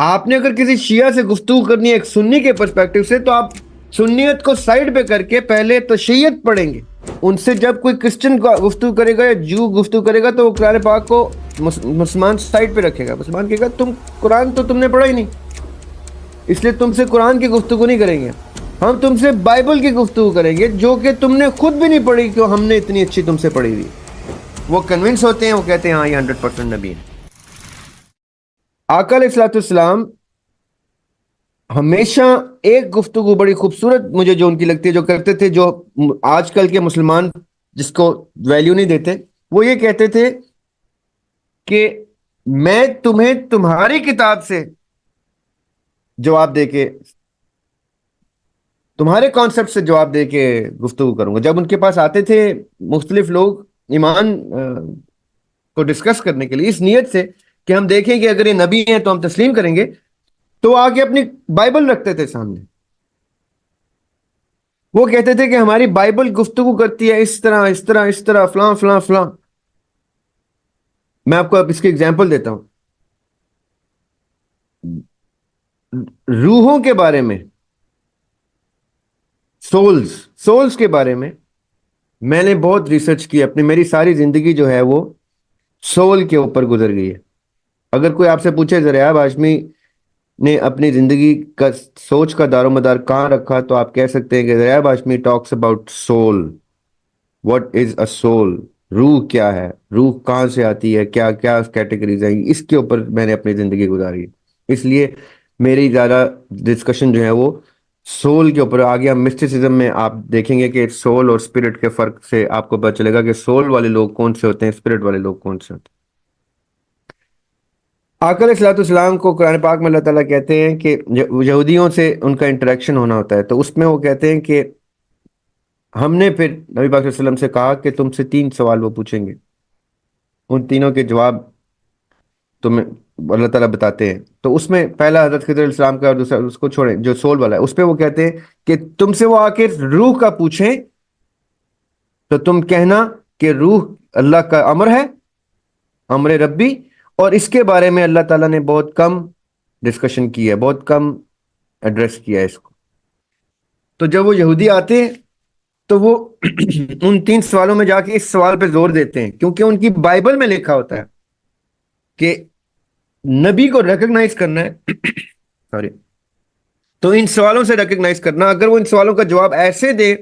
آپ نے اگر کسی شیعہ سے گفتگو کرنی ہے ایک سنی کے پرسپیکٹو سے، تو آپ سنیت کو سائڈ پہ کر کے پہلے تشیعت پڑھیں گے. ان سے جب کوئی کرسچن گفتگو کرے گا یا جو گفتگو کرے گا تو وہ قرآن پاک کو مسلمان سائڈ پہ رکھے گا. مسلمان کہے گا تم قرآن تو تم نے پڑھا ہی نہیں، اس لیے تم سے قرآن کی گفتگو نہیں کریں گے. ہم تم سے بائبل کی گفتگو کریں گے جو کہ تم نے خود بھی نہیں پڑھی کہ ہم نے اتنی اچھی تم سے پڑھی ہوئی. وہ کنونس ہوتے ہیں، وہ کہتے ہیں ہاں یہ 100% نبی ہے. آقا علیہ الصلوۃ والسلام ہمیشہ ایک گفتگو بڑی خوبصورت مجھے جو ان کی لگتی ہے جو کرتے تھے، جو آج کل کے مسلمان جس کو ویلیو نہیں دیتے، وہ یہ کہتے تھے کہ میں تمہیں تمہاری کتاب سے جواب دے کے، تمہارے کانسیپٹ سے جواب دے کے گفتگو کروں گا. جب ان کے پاس آتے تھے مختلف لوگ ایمان کو ڈسکس کرنے کے لیے اس نیت سے کہ ہم دیکھیں کہ اگر یہ نبی ہیں تو ہم تسلیم کریں گے، تو آگے اپنی بائبل رکھتے تھے سامنے. وہ کہتے تھے کہ ہماری بائبل گفتگو کرتی ہے اس طرح اس طرح اس طرح فلاں فلاں فلاں. میں آپ کو اب اس کی ایگزامپل دیتا ہوں. روحوں کے بارے میں، سولز کے بارے میں نے بہت ریسرچ کی. میری ساری زندگی جو ہے وہ سول کے اوپر گزر گئی ہے. اگر کوئی آپ سے پوچھے ذریعہ ہاشمی نے اپنی زندگی کا سوچ کا دار و مدار کہاں رکھا، تو آپ کہہ سکتے ہیں کہ ذریعہ Hashmi talks about civil. What is a civil? روح کیا ہے، روح کہاں سے آتی ہے، کیا کیا کیٹیگریز ہیں، اس کے اوپر میں نے اپنی زندگی گزاری. اس لیے میری زیادہ ڈسکشن جو ہے وہ سول کے اوپر. آگے ہم مسٹیسزم میں آپ دیکھیں گے کہ سول اور اسپرٹ کے فرق سے آپ کو پتہ چلے گا کہ سول والے لوگ کون سے ہوتے ہیں، اسپرٹ والے لوگ کون سے ہوتے ہیں. آقا علیہ الصلوۃ والسلام کو قرآن پاک میں اللہ تعالیٰ کہتے ہیں کہ یہودیوں سے ان کا انٹریکشن ہونا ہوتا ہے، تو اس میں وہ کہتے ہیں کہ ہم نے پھر نبی پاک صلی اللہ علیہ وسلم سے کہا کہ تم سے 3 سوال وہ پوچھیں گے، ان تینوں کے جواب تمہیں اللہ تعالیٰ بتاتے ہیں. تو اس میں پہلا حضرت خضر علیہ السلام کا، اور دوسرا اس کو چھوڑیں جو سول والا ہے، اس پہ وہ کہتے ہیں کہ تم سے وہ آ کے روح کا پوچھیں تو تم کہنا کہ روح اللہ کا امر ہے، امر ربی، اور اس کے بارے میں اللہ تعالیٰ نے بہت کم ڈسکشن کی ہے، بہت کم ایڈریس کیا ہے اس کو. تو جب وہ یہودی آتے ہیں تو وہ ان 3 سوالوں میں جا کے اس سوال پہ زور دیتے ہیں، کیونکہ ان کی بائبل میں لکھا ہوتا ہے کہ نبی کو ریکگنائز کرنا ہے سوری، تو ان سوالوں سے ریکگنائز کرنا. اگر وہ ان سوالوں کا جواب ایسے دے،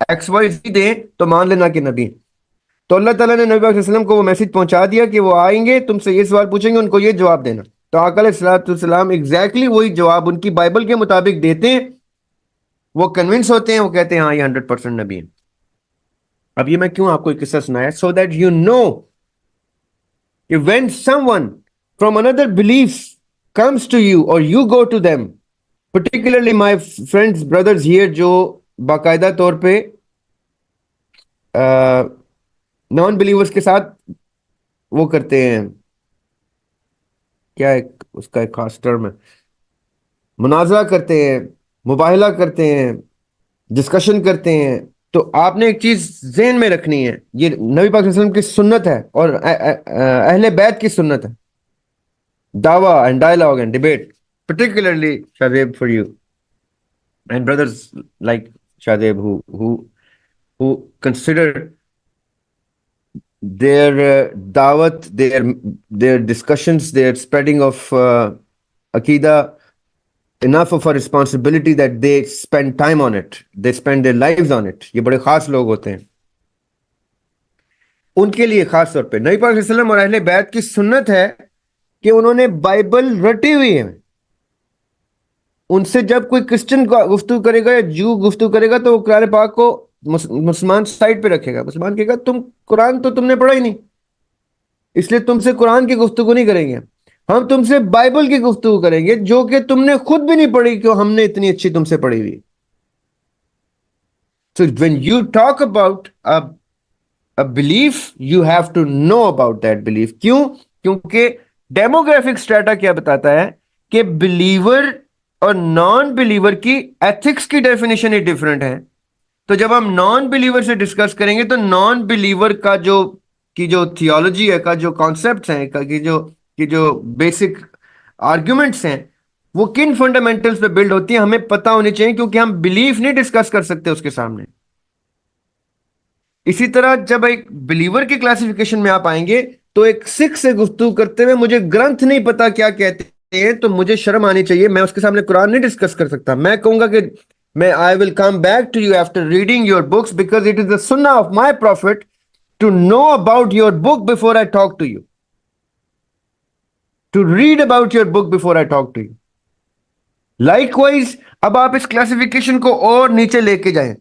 ایکس وائی زی دیں، تو مان لینا کہ نبی. تو اللہ تعالیٰ نے نبی صلی اللہ علیہ وسلم کو وہ میسج پہنچا دیا کہ وہ آئیں گے، تم سے یہ سوال پوچھیں گے، ان کو یہ جواب دینا. تو آقا علیہ الصلوۃ والسلام ایگزیکٹلی وہی جواب ان کی بائبل کے مطابق دیتے ہیں. وہ کنونس ہوتے ہیں، وہ کہتے ہیں ہاں یہ 100% نبی ہے. اب یہ میں کیوں آپ کو ایک قصہ سنایا؟ سو دیٹ یو نو کہ when someone from another belief comes to you or you go to them, particularly my friends, brothers here جو باقاعدہ طور پہ نان بلیورز کے ساتھ وہ کرتے ہیں، کیا ایک اس کا ایک خاص ٹرم ہے، مناظرہ کرتے ہیں، مباہلہ کرتے ہیں، ڈسکشن کرتے ہیں. تو آپ نے ایک چیز ذہن میں رکھنی ہے، یہ نبی پاک صلی اللہ علیہ وسلم کی سنت ہے اور اہل بیت کی سنت ہے. دعویٰ and dialogue and debate, particularly Shadeb for you and brothers like Shadeb who consider their dawat, their discussions, their spreading of Aqidah enough of a responsibility that they spend time on it, they spend their lives on it. یہ بڑے خاص لوگ ہوتے ہیں. ان کے لیے خاص طور پہ نبی پاک صلی اللہ علیہ وسلم اور اہل بیت کی سنت ہے کہ انہوں نے بائبل رٹی ہوئی ہے. ان سے جب کوئی کرسچن گفتگو کرے گا یا جو گفتگو کرے گا تو وہ قرآن پاک کو مسلمان سائڈ پہ رکھے گا. مسلمان کہے گا تم قرآن تو تم نے پڑھا ہی نہیں، اس لیے تم سے قرآن کی گفتگو نہیں کریں گے. ہم تم سے بائبل کی گفتگو کریں گے جو کہ تم نے خود بھی نہیں پڑھی کہ ہم نے اتنی اچھی تم سے پڑھی ہوئی. So when you talk about a belief, you have to know about that belief. کیوں؟ کیونکہ ڈیموگرافک اسٹیٹا کیا بتاتا ہے کہ بلیور اور نان بلیور کی ایتھکس کی ڈیفینیشن ہی ڈفرینٹ ہے. تو جب ہم نان بلیور سے ڈسکس کریں گے تو نان بلیور کا جو تھیولوجی ہے، کا جو کانسیپٹس ہیں، کی جو بیسک آرگیومنٹس ہیں وہ کن فنڈامنٹلز پہ بلڈ ہوتی ہیں ہمیں پتہ ہونی چاہیے، کیونکہ ہم بلیف نہیں ڈسکس کر سکتے اس کے سامنے. اسی طرح جب ایک بلیور کی کلاسیفیکیشن میں آپ آئیں گے تو ایک سکھ سے گفتگو کرتے ہوئے مجھے گرنتھ نہیں پتا کیا کہتے ہیں تو مجھے شرم آنی چاہیے، میں اس کے سامنے قرآن نہیں ڈسکس کر سکتا. میں کہوں گا کہ میں I will come back to you after reading your books because it is the sunnah of my prophet to know about your book before I talk to you, to read about your book before I talk to you. Likewise اب آپ اس classification کو اور نیچے لے کے جائیں.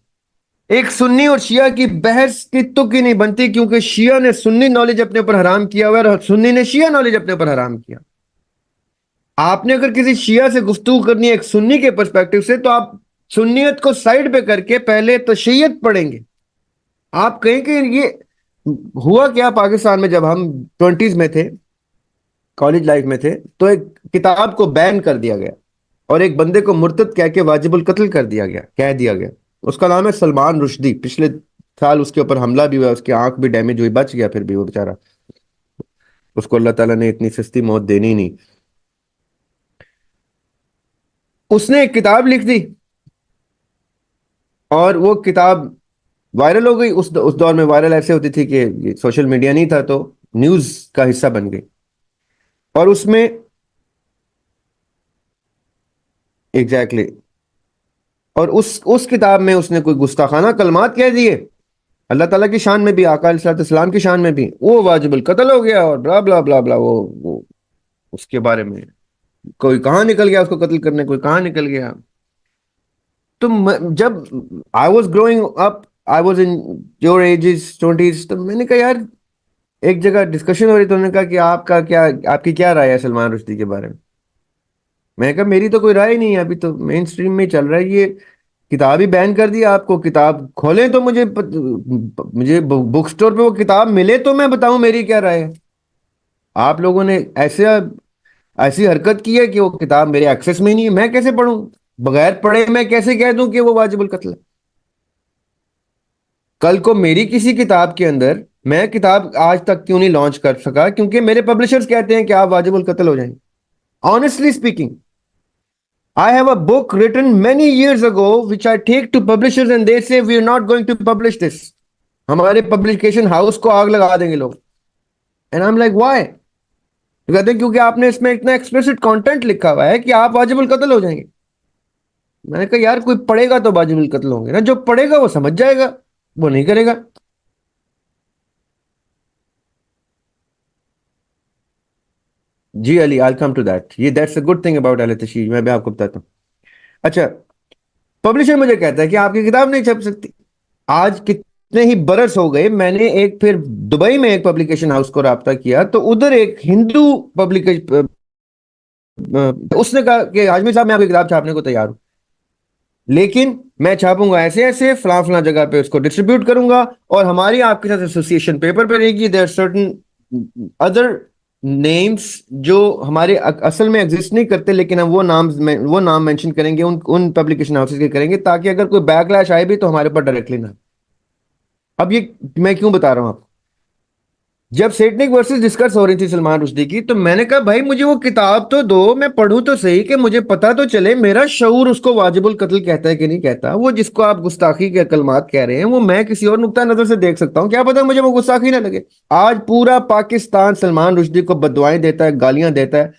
ایک سنی اور شیعہ کی بحث کی تک ہی نہیں بنتی، کیونکہ شیعہ نے سنی نالج اپنے اوپر حرام کیا ہوا ہے اور سنی نے شیعہ نالج اپنے اوپر حرام کیا. آپ نے اگر کسی شیعہ سے گفتگو کرنی ہے ایک سنی کے پرسپیکٹو سے تو آپ سنیت کو سائڈ پہ کر کے پہلے تشیعت پڑھیں گے. آپ کہیں کہ یہ ہوا کیا پاکستان میں جب ہم 20s میں تھے، کالج لائف میں تھے، تو ایک کتاب کو بین کر دیا گیا اور ایک بندے کو مرتد کہہ کے واجب القتل کر دیا گیا، کہہ دیا گیا. اس کا نام ہے سلمان رشدی. پچھلے سال اس کے اوپر حملہ بھی ہوا، اس کی آنکھ بھی ڈیمیج ہوئی، بچ گیا پھر بھی وہ بیچارہ. اس کو اللہ تعالیٰ نے اتنی سستی موت دینی نہیں. اس نے ایک کتاب لکھ دی اور وہ کتاب وائرل ہو گئی. اس دور میں وائرل ایسے ہوتی تھی کہ سوشل میڈیا نہیں تھا تو نیوز کا حصہ بن گئی. اور اس میں ایگزیکٹلی اور اس کتاب میں اس نے کوئی گستاخانہ کلمات کہہ دیے اللہ تعالیٰ کی شان میں بھی، آقا علیہ السلام کی شان میں بھی. وہ واجب القتل ہو گیا اور بلا بلا بلا بلا. وہ اس کے بارے میں کوئی کہاں نکل گیا اس کو قتل کرنے، کوئی کہاں نکل گیا. تو جب I was growing up, I was in your ages 20s، تو میں نے کہا یار ایک جگہ ڈسکشن ہو رہی تو انہوں نے کہا کہ آپ کی کیا رائے ہے سلمان رشدی کے بارے میں. میں نے کہا میری تو کوئی رائے نہیں ہے، ابھی تو مین سٹریم میں چل رہا ہے، یہ کتاب ہی بین کر دی. آپ کو کتاب کھولیں تو مجھے بک سٹور پہ وہ کتاب ملے تو میں بتاؤں میری کیا رائے ہے. آپ لوگوں نے ایسی حرکت کی ہے کہ وہ کتاب میرے ایکسس میں نہیں ہے، میں کیسے پڑھوں؟ بغیر پڑھے میں کیسے کہہ دوں کہ وہ واجب القتل ہے؟ کل کو میری کسی کتاب کے اندر، میں کتاب آج تک کیوں نہیں لانچ کر سکا؟ کیونکہ میرے پبلشرز کہتے ہیں کہ آپ واجب القتل ہو جائیں. Honestly speaking, I have a book written many years ago which I take to publishers and they say we are not going to publish this. ہمارے پبلیکیشن ہاؤس کو آگ لگا دیں گے لوگ. And I'm like why؟ کہتے ہیں کیونکہ آپ نے اس میں اتنا ایکسپلیسٹ کانٹینٹ لکھا ہوا ہے کہ آپ واجب القتل ہو جائیں گے. میں نے کہا یار کوئی پڑھے گا تو واجب القتل ہوں گے نا، جو پڑھے گا وہ سمجھ جائے گا، وہ نہیں کرے گا. جی علی، I'll come to that. یہ that's a good thing about اہل تشیع، میں بھی آپ کو بتاتا ہوں. اچھا، پبلشر مجھے کہتا ہے کہ آپ کی کتاب نہیں چھپ سکتی. آج کتنے ہی برس ہو گئے، میں نے ایک پھر دبئی میں ایک پبلیکیشن ہاؤس کو رابطہ کیا تو ادھر ایک ہندو پبلیکیشن، اس نے کہا کہ ہاشمی صاحب میں آپ کی کتاب چھاپنے کو تیار ہوں، لیکن میں چھاپوں گا ایسے ایسے فلاں فلاں جگہ پہ اس کو ڈسٹریبیوٹ کروں گا اور ہماری آپ کے ساتھ ایسوسیشن پیپر پہ رہے گی. دیر سرٹن ادر نیمز جو ہمارے اصل میں ایگزسٹ نہیں کرتے لیکن ہم وہ نام مینشن کریں گے، ان پبلیکیشن ہاؤسز کے کریں گے تاکہ اگر کوئی بیک لیش آئے بھی تو ہمارے پر ڈائریکٹلی نہ. اب یہ میں کیوں بتا رہا ہوں آپ کو؟ جب سیٹنک ورسز ڈسکس ہو رہی تھی سلمان رشدی کی تو میں نے کہا بھائی مجھے وہ کتاب تو دو، میں پڑھوں تو صحیح کہ مجھے پتا تو چلے میرا شعور اس کو واجب القتل کہتا ہے کہ نہیں کہتا. وہ جس کو آپ گستاخی کے کلمات کہہ رہے ہیں وہ میں کسی اور نقطہ نظر سے دیکھ سکتا ہوں، کیا پتا مجھے وہ گستاخی نہ لگے. آج پورا پاکستان سلمان رشدی کو بددعائیں دیتا ہے، گالیاں دیتا ہے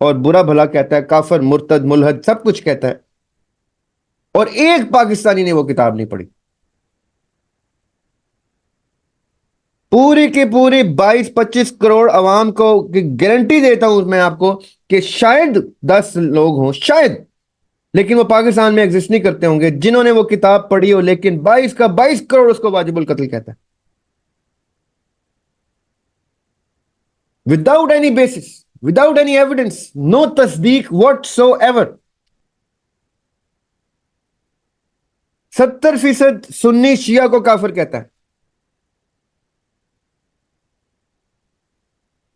اور برا بھلا کہتا ہے، کافر، مرتد، ملحد، سب کچھ کہتا ہے، اور ایک پاکستانی نے وہ کتاب نہیں پڑھی. پوری کے پوری 22-25 کروڑ عوام کو گارنٹی دیتا ہوں میں آپ کو کہ شاید 10 لوگ ہوں، شاید، لیکن وہ پاکستان میں ایگزسٹ نہیں کرتے ہوں گے جنہوں نے وہ کتاب پڑھی ہو، لیکن 22 کا 22 کروڑ اس کو واجب القتل کہتا ہے without any basis, without any evidence, no تصدیق واٹ سو ایور. 70% سنی شیعہ کو کافر کہتا ہے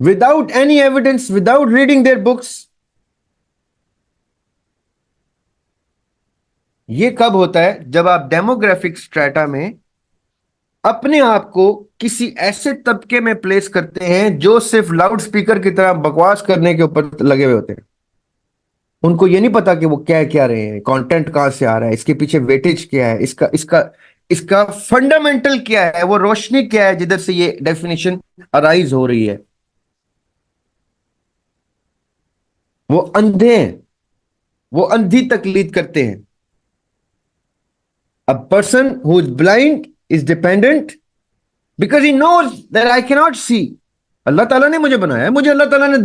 without any evidence, without reading their books. یہ کب ہوتا ہے؟ جب آپ ڈیموگرافک سٹریٹا میں اپنے آپ کو کسی ایسے طبقے میں پلیس کرتے ہیں جو صرف لاؤڈ سپیکر کی طرح بکواس کرنے کے اوپر لگے ہوئے ہوتے ہیں. ان کو یہ نہیں پتا کہ وہ کیا رہے ہیں، کانٹینٹ کہاں سے آ رہا ہے، اس کے پیچھے ویٹیج کیا ہے، اس کا فنڈامنٹل کیا ہے، وہ روشنی کیا ہے جدھر سے یہ ڈیفینیشن ارائز ہو رہی ہے. وہ اندھے ہیں، وہ اندھی تقلید کرتے ہیں. A person who is blind is dependent because he knows that I cannot see. اللہ تعالیٰ نے مجھے بنایا ہے، مجھے اللہ تعالیٰ نے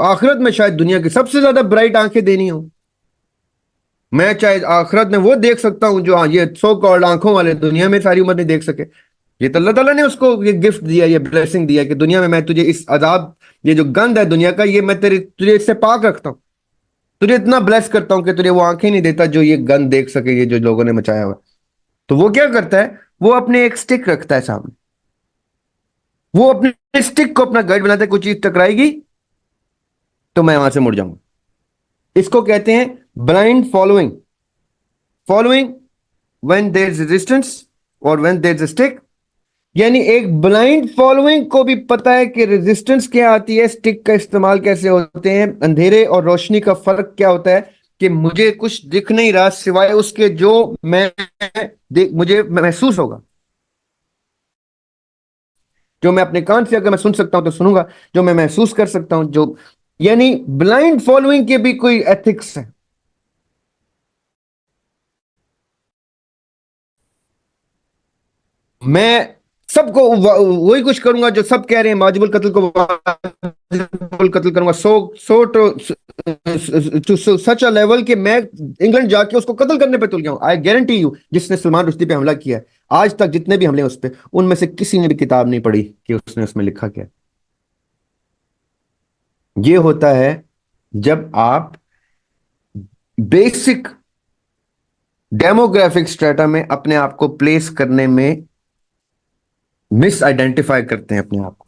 آخرت میں شاید دنیا کی سب سے زیادہ برائٹ آنکھیں دینی ہوں. میں چاہے آخرت میں وہ دیکھ سکتا ہوں جو یہ سو کالڈ آنکھوں والے دنیا میں ساری عمر نہیں دیکھ سکے. یہ تو اللہ تعالیٰ نے اس کو یہ گفٹ دیا، یہ بلیسنگ دیا کہ دنیا میں تجھے اس عذاب، یہ جو گند ہے دنیا کا، یہ میں تجھے اس سے پاک رکھتا ہوں. تجھے اتنا بلیس کرتا ہوں کہ تجھے وہ آنکھیں نہیں دیتا جو یہ گند دیکھ سکے، یہ جو لوگوں نے مچایا ہوا. تو وہ کیا کرتا ہے؟ وہ اپنے ایک سٹک رکھتا ہے سامنے، وہ اپنے سٹک کو اپنا گائیڈ بناتا ہے. کوئی چیز ٹکرائے گی تو میں وہاں سے مڑ جاؤں گا. اس کو کہتے ہیں blind following. Following when there is resistance or when there is a stick. یعنی ایک بلائنڈ فالوئنگ کو بھی پتا ہے کہ ریزسٹنس کیا آتی ہے، سٹک کا استعمال کیسے ہوتے ہیں، اندھیرے اور روشنی کا فرق کیا ہوتا ہے، کہ مجھے کچھ دکھ نہیں رہا سوائے اس کے جو مجھے محسوس ہوگا. جو میں اپنے کان سے اگر میں سن سکتا ہوں تو سنوں گا، جو میں محسوس کر سکتا ہوں جو، یعنی بلائنڈ فالوئنگ کے بھی کوئی ایتھکس ہے. میں سب کو وہی کچھ کروں گا جو سب کہہ رہے ہیں، واجب القتل کو قتل کروں گا، سو ٹو سچ اے لیول کہ میں انگلینڈ جا کے اس کو قتل کرنے پہ تل گیا ہوں. آئی گارنٹی یو جس نے سلمان رشدی پہ حملہ کیا ہے آج تک جتنے بھی حملے اس پہ، ان میں سے کسی نے بھی کتاب نہیں پڑھی کہ اس نے اس میں لکھا کیا. یہ ہوتا ہے جب آپ بیسک ڈیموگرافک سٹریٹا میں اپنے آپ کو پلیس کرنے میں مس آئیڈینٹیفائی کرتے ہیں اپنے آپ کو.